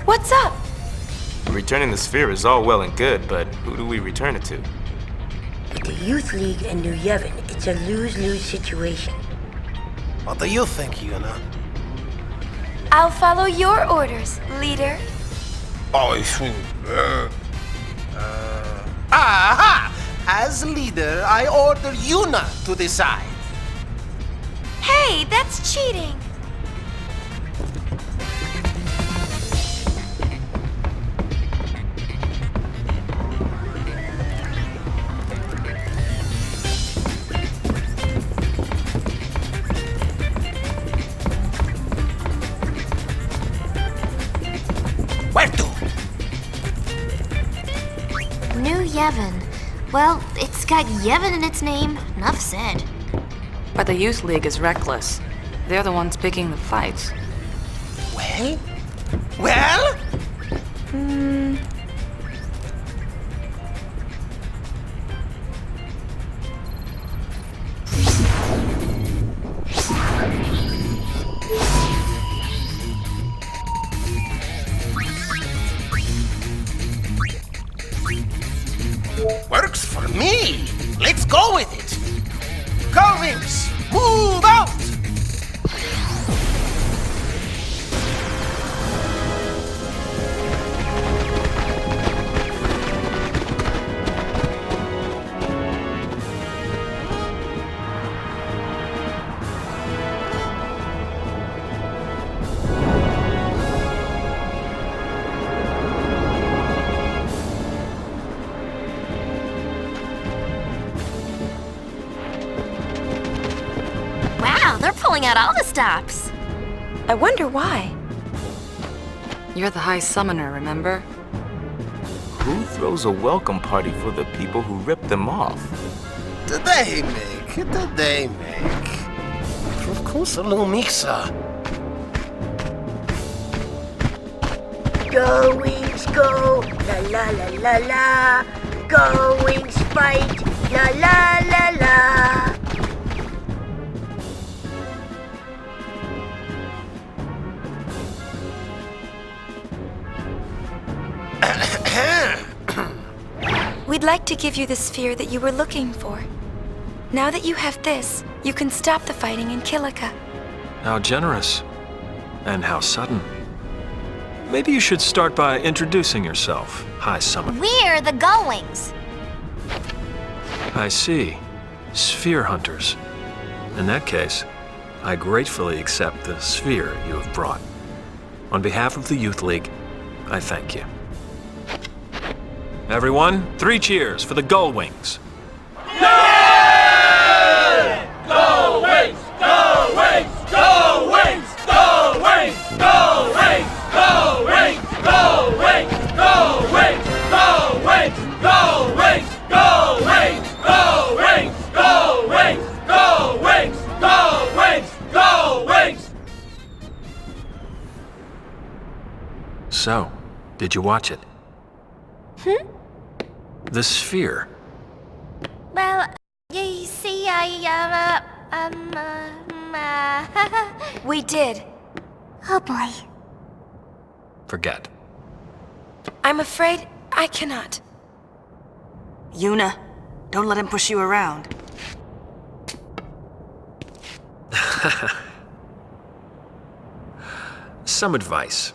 What's up? Returning the sphere is all well and good, but who do we return it to? With the Youth League and New Yevon, it's a lose-lose situation. What do you think, Yuna? I'll follow your orders, leader. Aha! As leader, I order Yuna to decide. Hey, that's cheating. Where to? New Yevon. Well, it's got Yevon in its name. Enough said. But the Youth League is reckless. They're the ones picking the fights. Well? Well? Works for me. Let's go with it. Carvings, move out! Wow, they're pulling out all the stops. I wonder why. You're the High Summoner, remember? Who throws a welcome party for the people who ripped them off? Today make. Of course, a little mixer. Go, Wings, go! La la la la la! Go, Wings, fight! La la la la! We'd like to give you the sphere that you were looking for. Now that you have this, you can stop the fighting in Kilika. How generous. And how sudden. Maybe you should start by introducing yourself, High Summoner. We're the Gullwings. I see. Sphere hunters. In that case, I gratefully accept the sphere you have brought. On behalf of the Youth League, I thank you. Everyone, 3 cheers for the Gullwings. So, did you watch it? The sphere. Well, you see, We did. Oh boy. Forget. I'm afraid I cannot. Yuna, don't let him push you around. Some advice.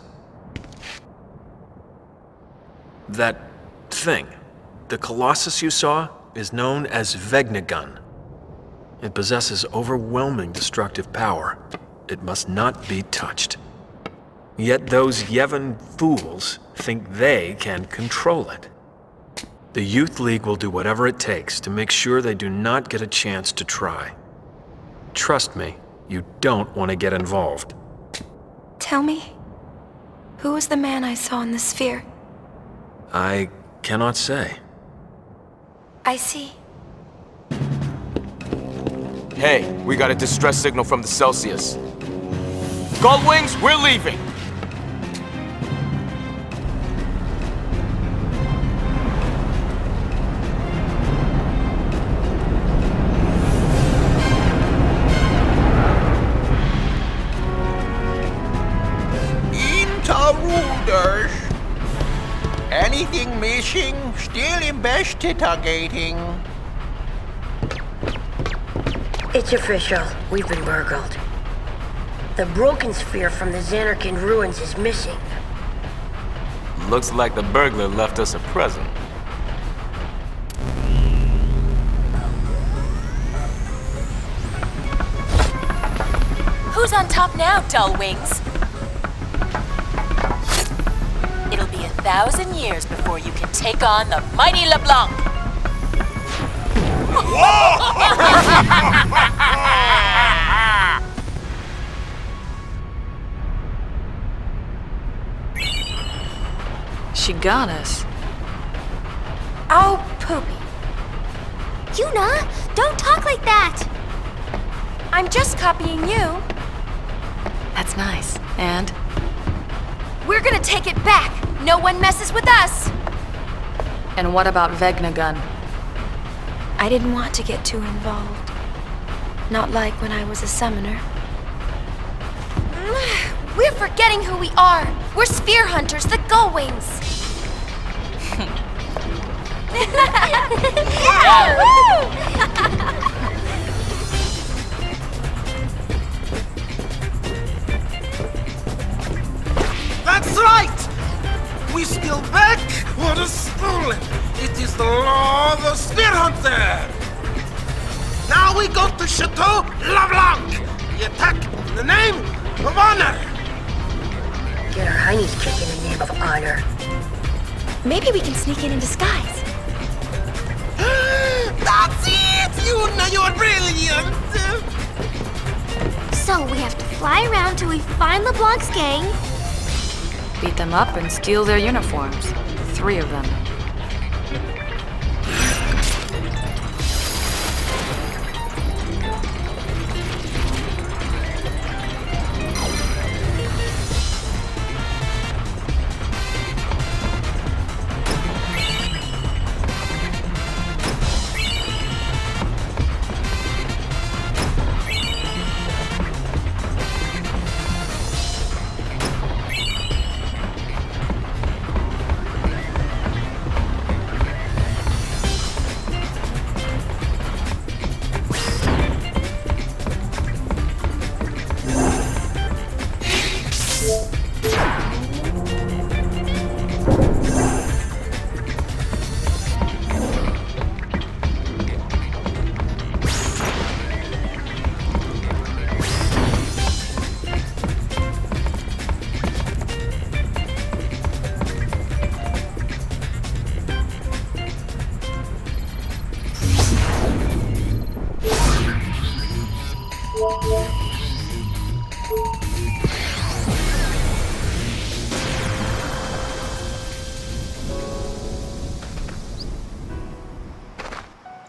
That thing, the Colossus you saw, is known as Vegnagun. It possesses overwhelming destructive power. It must not be touched. Yet those Yevon fools think they can control it. The Youth League will do whatever it takes to make sure they do not get a chance to try. Trust me, you don't want to get involved. Tell me, who was the man I saw in the sphere? I cannot say. I see. Hey, we got a distress signal from the Celsius. Gullwings, we're leaving! rulers. Anything missing, still investigating. It's official. We've been burgled. The broken sphere from the Xanarkin ruins is missing. Looks like the burglar left us a present. Who's on top now, dull wings? It'll be 1,000 years before you can take on the mighty LeBlanc. She got us. Oh, poopy. Yuna, don't talk like that! I'm just copying you. That's nice. And? We're gonna take it back. No one messes with us. And what about Vegnagun? I didn't want to get too involved. Not like when I was a summoner. We're forgetting who we are. We're spear hunters, the Gullwings. That's right! We steal back what is stolen. It is the law of the Spear Hunter. Now we go to Chateau LeBlanc. We attack in the name of honor. Get our heinies kicked in the name of honor. Maybe we can sneak in disguise. That's it! Yuna, you're brilliant! So we have to fly around till we find LeBlanc's gang. Beat them up and steal their uniforms. 3 of them.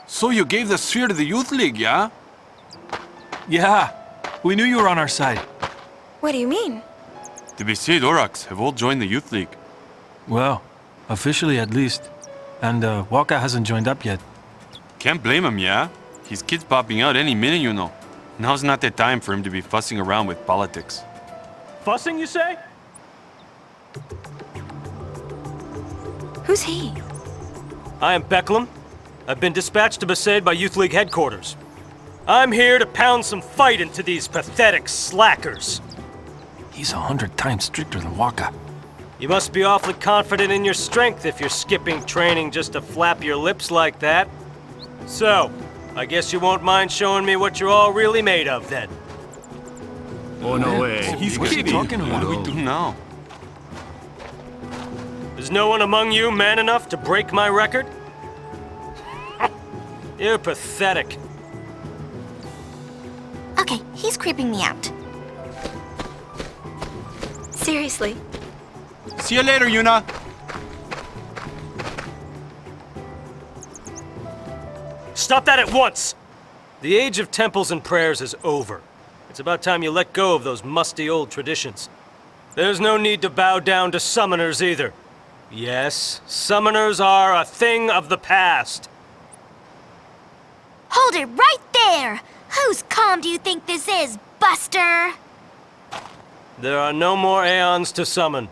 So you gave the sphere to the Youth League, yeah? Yeah, we knew you were on our side. What do you mean? The Besaid Oraks have all joined the Youth League. Well, officially at least. And Waka hasn't joined up yet. Can't blame him, yeah? His kid's popping out any minute, you know. Now's not the time for him to be fussing around with politics. Fussing, you say? Who's he? I am Becklem. I've been dispatched to Besaid by Youth League headquarters. I'm here to pound some fight into these pathetic slackers. He's 100 times stricter than Waka. You must be awfully confident in your strength if you're skipping training just to flap your lips like that. So, I guess you won't mind showing me what you're all really made of, then. Oh, no way. He's What's he kidding. talking about? What do we do now? Is no one among you man enough to break my record? You're pathetic. Okay, he's creeping me out. Seriously? See you later, Yuna. Stop that at once! The age of temples and prayers is over. It's about time you let go of those musty old traditions. There's no need to bow down to summoners either. Yes, summoners are a thing of the past. Hold it right there! Whose comm do you think this is, Buster? There are no more Aeons to summon.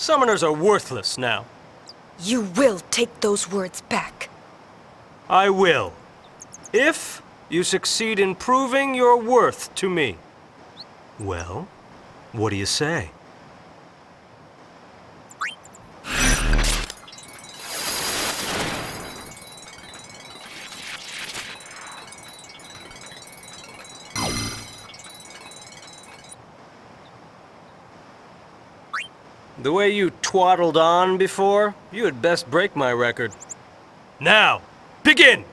Summoners are worthless now. You will take those words back. I will. If you succeed in proving your worth to me. Well, what do you say? The way you twaddled on before, you had best break my record. Now, begin!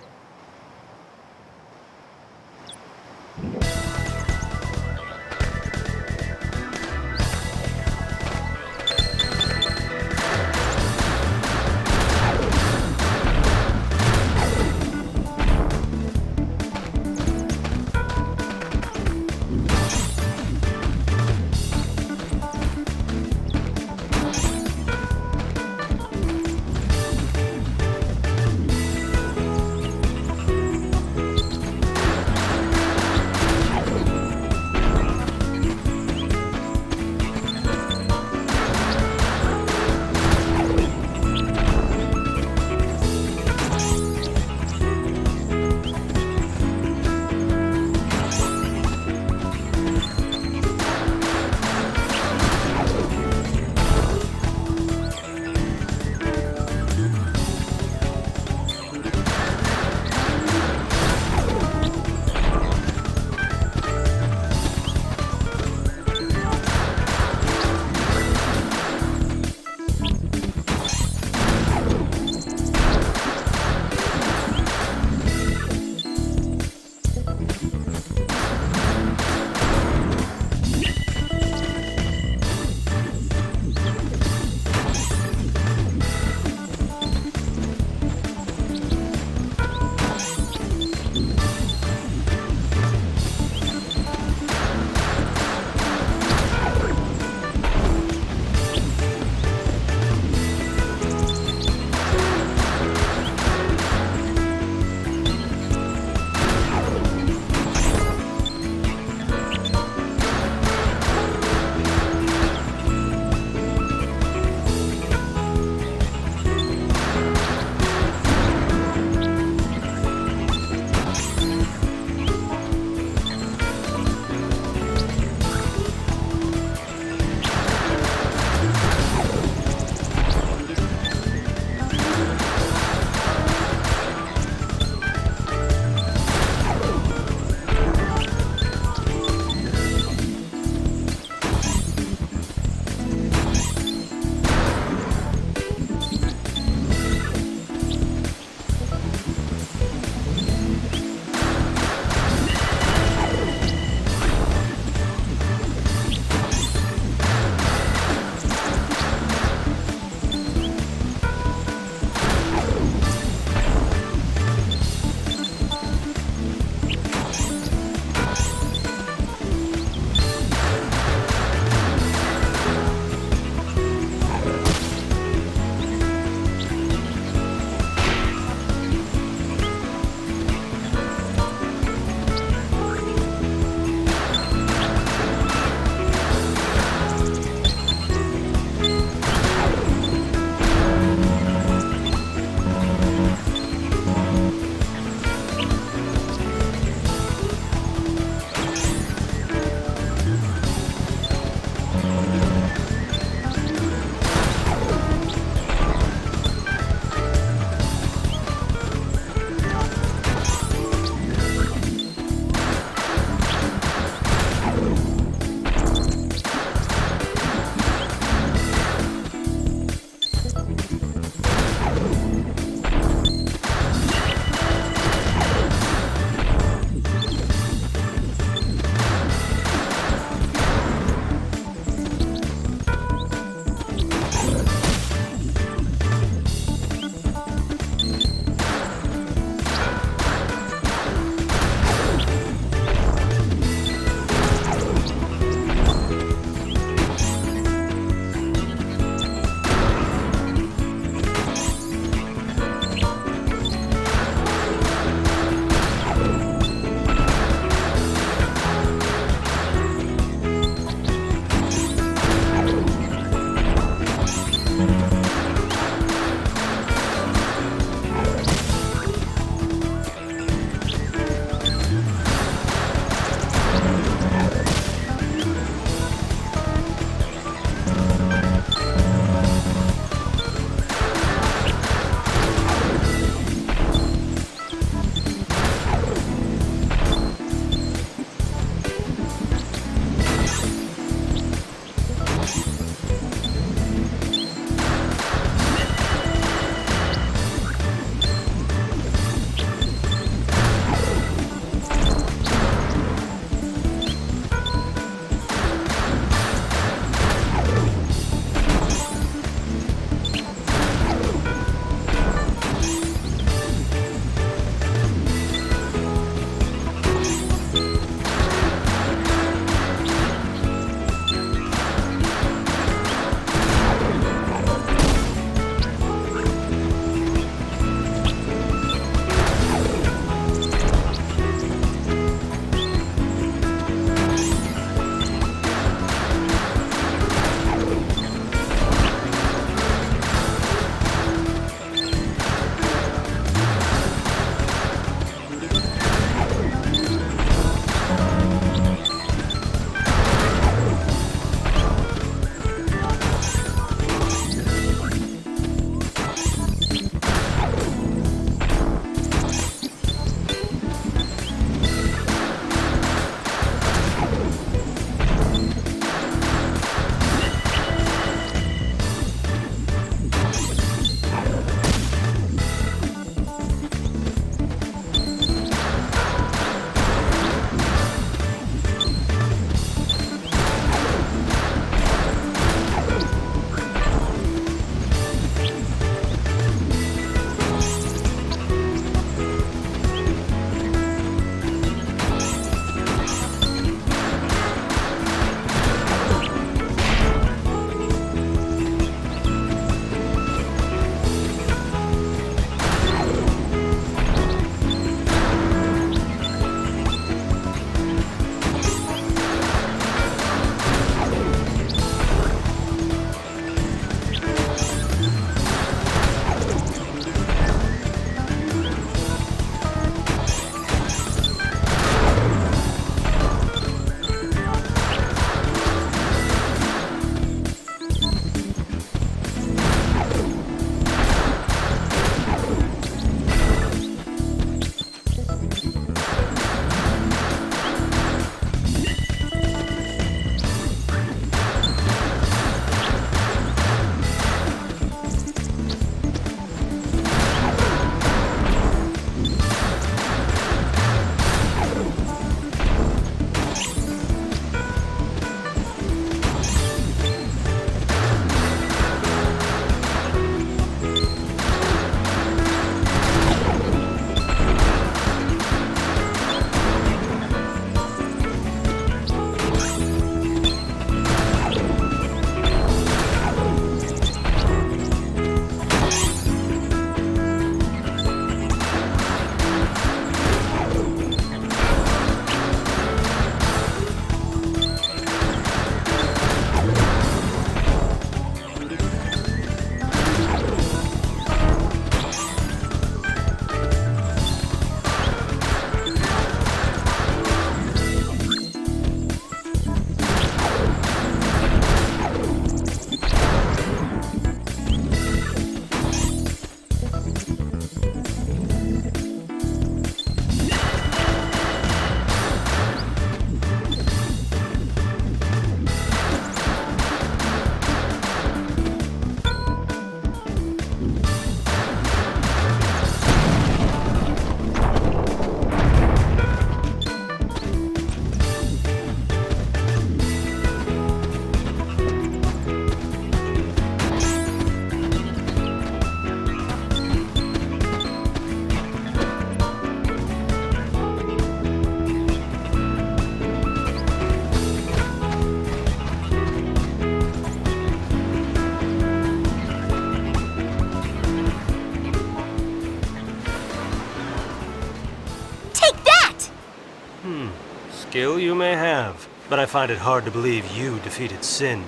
skill you may have, but I find it hard to believe you defeated Sin.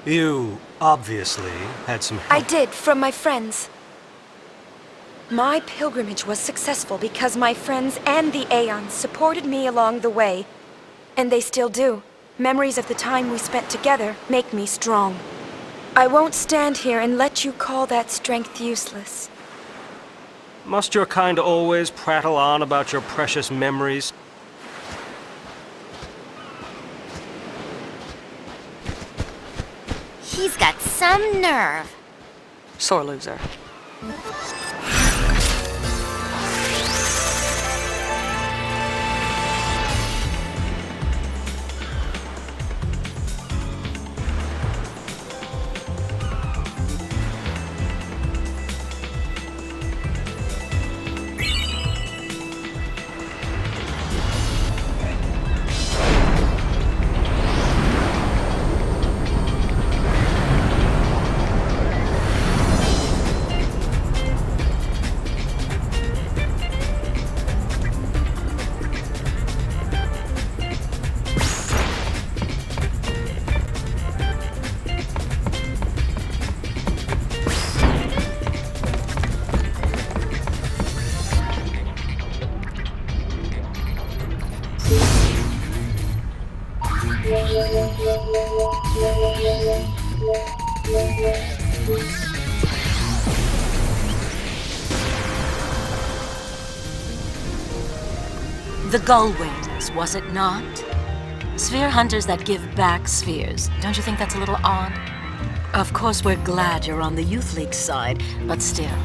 You, obviously, had some help. I did, from my friends. My pilgrimage was successful because my friends and the Aeons supported me along the way. And they still do. Memories of the time we spent together make me strong. I won't stand here and let you call that strength useless. Must your kind always prattle on about your precious memories? He's got some nerve. Sore loser. The gull wings, was it not? Sphere hunters that give back spheres. Don't you think that's a little odd? Of course, we're glad you're on the Youth League side, but still.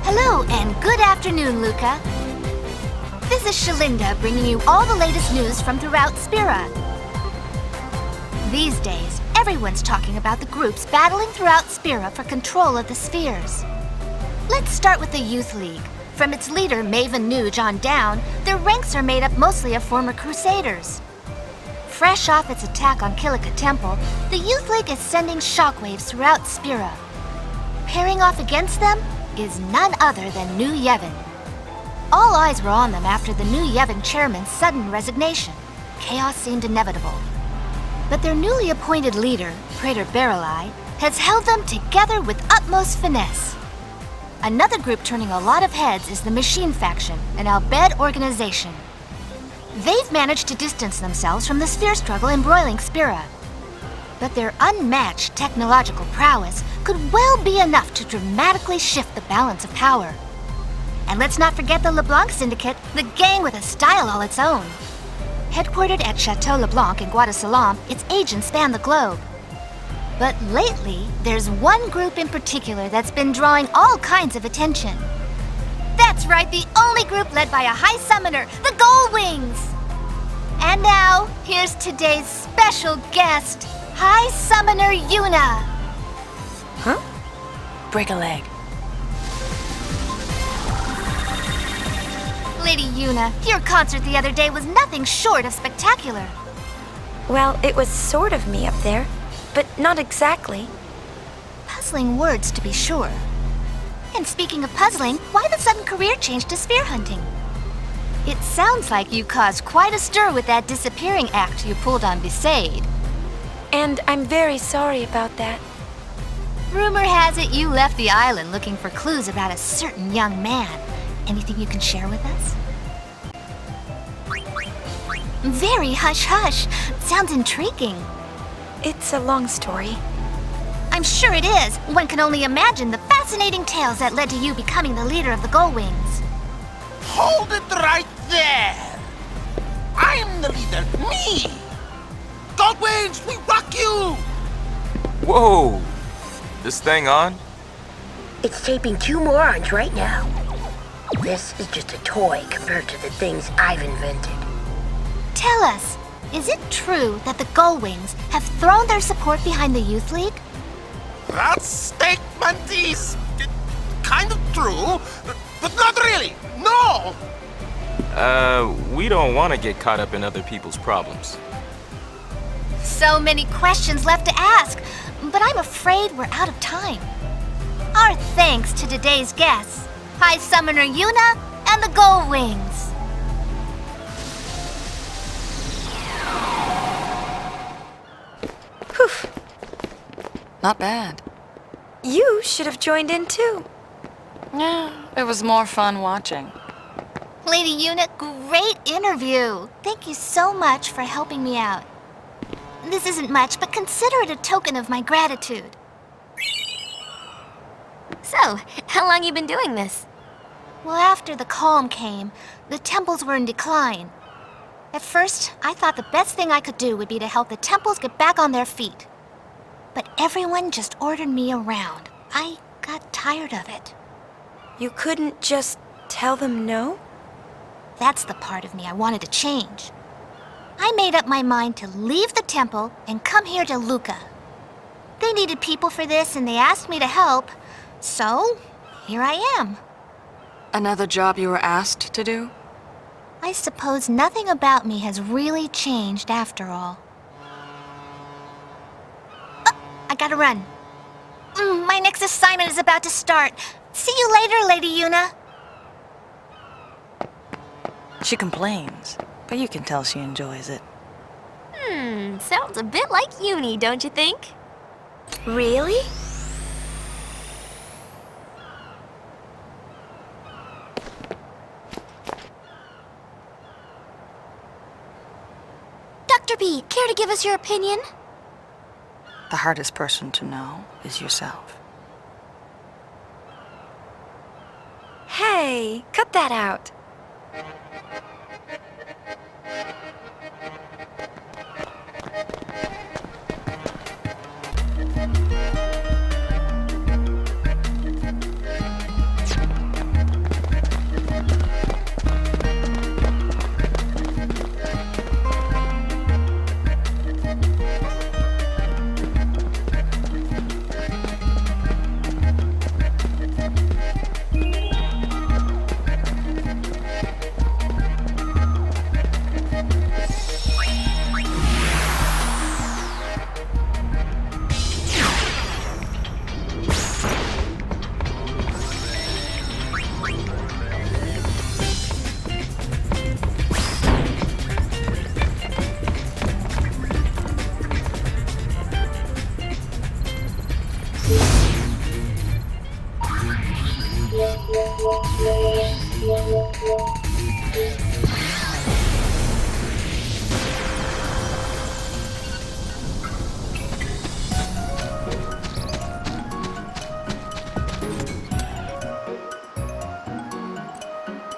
Hello, and good afternoon, Luca. This is Shalinda bringing you all the latest news from throughout Spira. These days, everyone's talking about the groups battling throughout Spira for control of the spheres. Let's start with the Youth League. From its leader, Maven Nuge, on down, their ranks are made up mostly of former Crusaders. Fresh off its attack on Kilika Temple, the Youth League is sending shockwaves throughout Spira. Pairing off against them is none other than New Yevon. All eyes were on them after the New Yevon chairman's sudden resignation. Chaos seemed inevitable. But their newly appointed leader, Praetor Baralai, has held them together with utmost finesse. Another group turning a lot of heads is the Machine Faction, an Albed organization. They've managed to distance themselves from the sphere struggle embroiling Spira. But their unmatched technological prowess could well be enough to dramatically shift the balance of power. And let's not forget the LeBlanc Syndicate, the gang with a style all its own. Headquartered at Chateau LeBlanc in Guadalcanal, its agents span the globe. But lately, there's one group in particular that's been drawing all kinds of attention. That's right, the only group led by a high summoner, the Gullwings! And now, here's today's special guest, High Summoner Yuna. Huh? Break a leg. Lady Yuna, your concert the other day was nothing short of spectacular. Well, it was sort of me up there, but not exactly. Puzzling words, to be sure. And speaking of puzzling, why the sudden career change to sphere hunting? It sounds like you caused quite a stir with that disappearing act you pulled on Besaid. And I'm very sorry about that. Rumor has it you left the island looking for clues about a certain young man. Anything you can share with us? Very hush-hush. Sounds intriguing. It's a long story. I'm sure it is. One can only imagine the fascinating tales that led to you becoming the leader of the Gullwings. Hold it right there! I'm the leader, me! Gullwings, we rock you! Whoa! This thing on? It's taping 2 morons right now. This is just a toy compared to the things I've invented. Tell us, is it true that the Gullwings have thrown their support behind the Youth League? That statement is kind of true, but not really. No! We don't want to get caught up in other people's problems. So many questions left to ask, but I'm afraid we're out of time. Our thanks to today's guests, High Summoner Yuna and the Gullwings. Poof. Not bad. You should have joined in too. Yeah, it was more fun watching. Lady Yuna, great interview. Thank you so much for helping me out. This isn't much, but consider it a token of my gratitude. So, how long you been doing this? Well, after the calm came, the temples were in decline. At first, I thought the best thing I could do would be to help the temples get back on their feet. But everyone just ordered me around. I got tired of it. You couldn't just tell them no? That's the part of me I wanted to change. I made up my mind to leave the temple and come here to Luca. They needed people for this and they asked me to help, so here I am. Another job you were asked to do? I suppose nothing about me has really changed after all. Oh, I gotta run. My next assignment is about to start. See you later, Lady Yuna. She complains, but you can tell she enjoys it. Sounds a bit like Uni, don't you think? Really? Dr. B, care to give us your opinion? The hardest person to know is yourself. Hey, cut that out.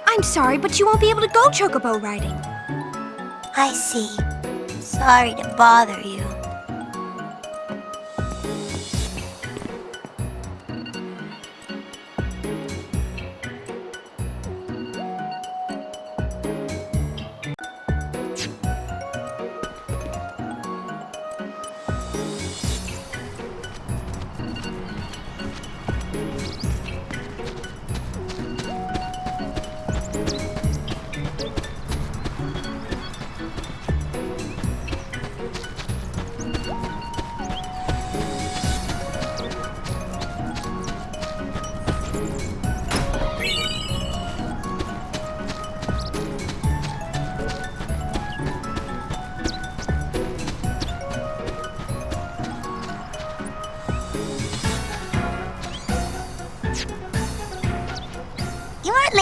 I'm sorry, but you won't be able to go chocobo riding. I see. Sorry to bother you.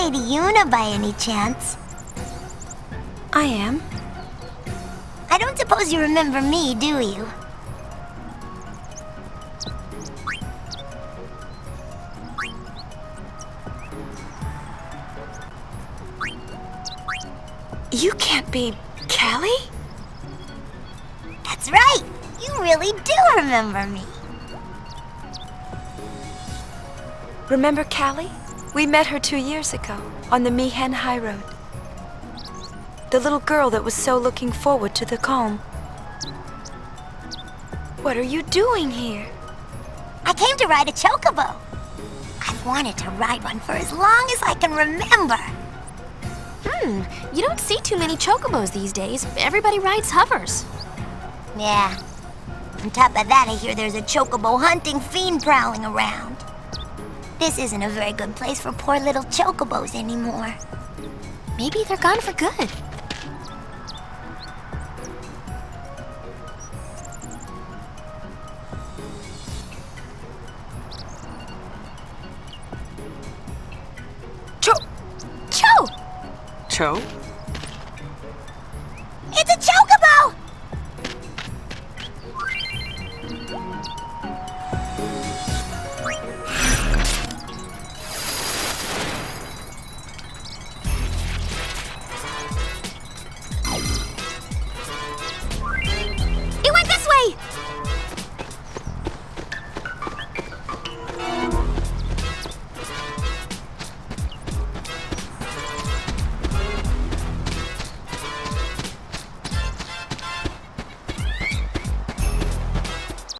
Lady Yuna by any chance? I am. I don't suppose you remember me, do you? You can't be Callie? That's right! You really do remember me. Remember Callie? We met her 2 years ago on the Mihen High Road. The little girl that was so looking forward to the calm. What are you doing here? I came to ride a chocobo. I've wanted to ride one for as long as I can remember. You don't see too many chocobos these days. Everybody rides hovers. Yeah. On top of that, I hear there's a chocobo hunting fiend prowling around. This isn't a very good place for poor little chocobos anymore. Maybe they're gone for good. Cho! Cho?